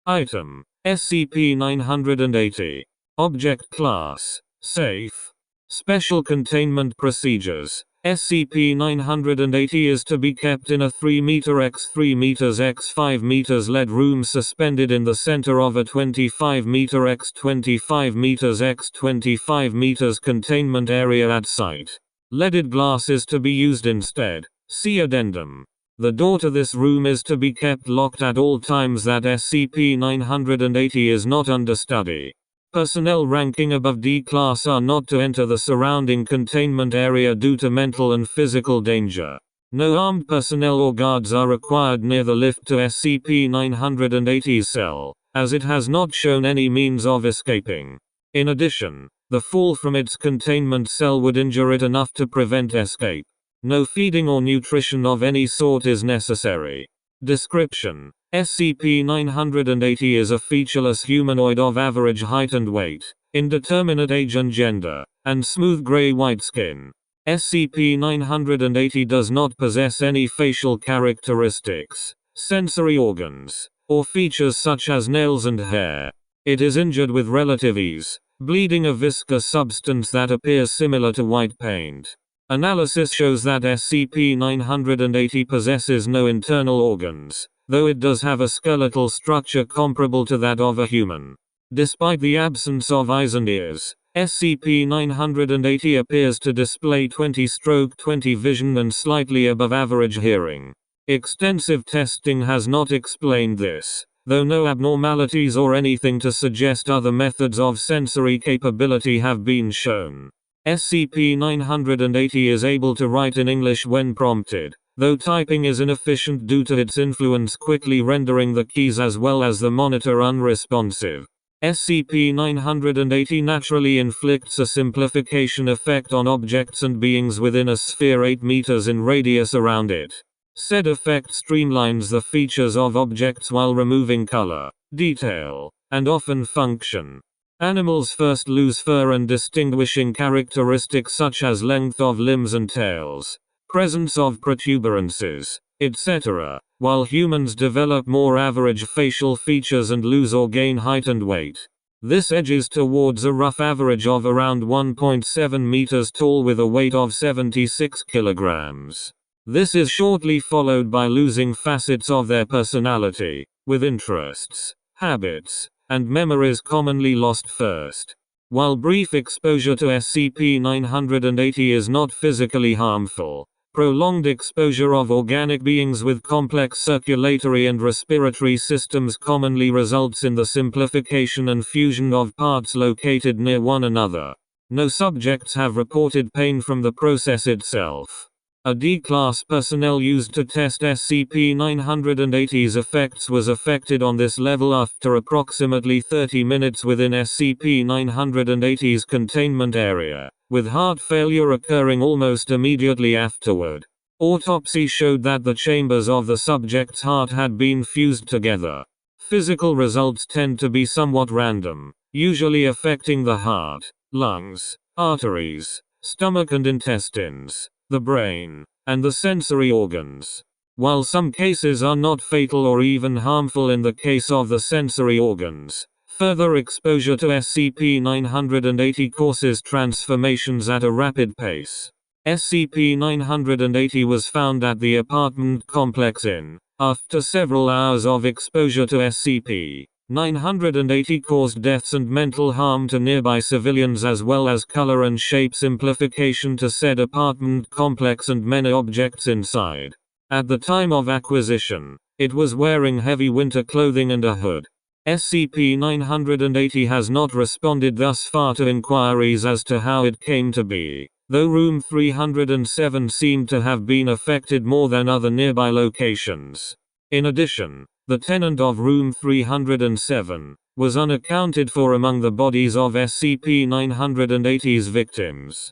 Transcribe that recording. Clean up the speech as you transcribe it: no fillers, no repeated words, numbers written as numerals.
Item: SCP-980. Object Class: Safe. Special Containment Procedures: SCP-980 is to be kept in a 3 m x 3 m x 5 m lead room suspended in the center of a 25 m x 25 m x 25 m containment area at site. Leaded glass is to be used instead. See Addendum. The door to this room is to be kept locked at all times that SCP-980 is not under study. Personnel ranking above D class are not to enter the surrounding containment area due to mental and physical danger. No armed personnel or guards are required near the lift to SCP-980's cell, as it has not shown any means of escaping. In addition, the fall from its containment cell would injure it enough to prevent escape. No feeding or nutrition of any sort is necessary. Description: SCP-980 is a featureless humanoid of average height and weight, indeterminate age and gender, and smooth gray-white skin. SCP-980 does not possess any facial characteristics, sensory organs, or features such as nails and hair. It is injured with relative ease, bleeding a viscous substance that appears similar to white paint. Analysis shows that SCP-980 possesses no internal organs, though it does have a skeletal structure comparable to that of a human. Despite the absence of eyes and ears, SCP-980 appears to display 20/20 vision and slightly above average hearing. Extensive testing has not explained this, though no abnormalities or anything to suggest other methods of sensory capability have been shown. SCP-980 is able to write in English when prompted, though typing is inefficient due to its influence quickly rendering the keys as well as the monitor unresponsive. SCP-980 naturally inflicts a simplification effect on objects and beings within a sphere 8 meters in radius around it. Said effect streamlines the features of objects while removing color, detail, and often function. Animals first lose fur and distinguishing characteristics such as length of limbs and tails, presence of protuberances, etc., while humans develop more average facial features and lose or gain height and weight. This edges towards a rough average of around 1.7 meters tall with a weight of 76 kilograms. This is shortly followed by losing facets of their personality, with interests, habits, and memories commonly lost first. While brief exposure to SCP-980 is not physically harmful, prolonged exposure of organic beings with complex circulatory and respiratory systems commonly results in the simplification and fusion of parts located near one another. No subjects have reported pain from the process itself. A D-class personnel used to test SCP-980's effects was affected on this level after approximately 30 minutes within SCP-980's containment area, with heart failure occurring almost immediately afterward. Autopsy showed that the chambers of the subject's heart had been fused together. Physical results tend to be somewhat random, usually affecting the heart, lungs, arteries, stomach and intestines, the brain, and the sensory organs. While some cases are not fatal or even harmful in the case of the sensory organs, further exposure to SCP-980 causes transformations at a rapid pace. SCP-980 was found at the apartment complex after several hours of exposure to SCP-980 caused deaths and mental harm to nearby civilians as well as color and shape simplification to said apartment complex and many objects inside. At the time of acquisition, it was wearing heavy winter clothing and a hood. SCP-980 has not responded thus far to inquiries as to how it came to be, though Room 307 seemed to have been affected more than other nearby locations. In addition, the tenant of Room 307 was unaccounted for among the bodies of SCP-980's victims.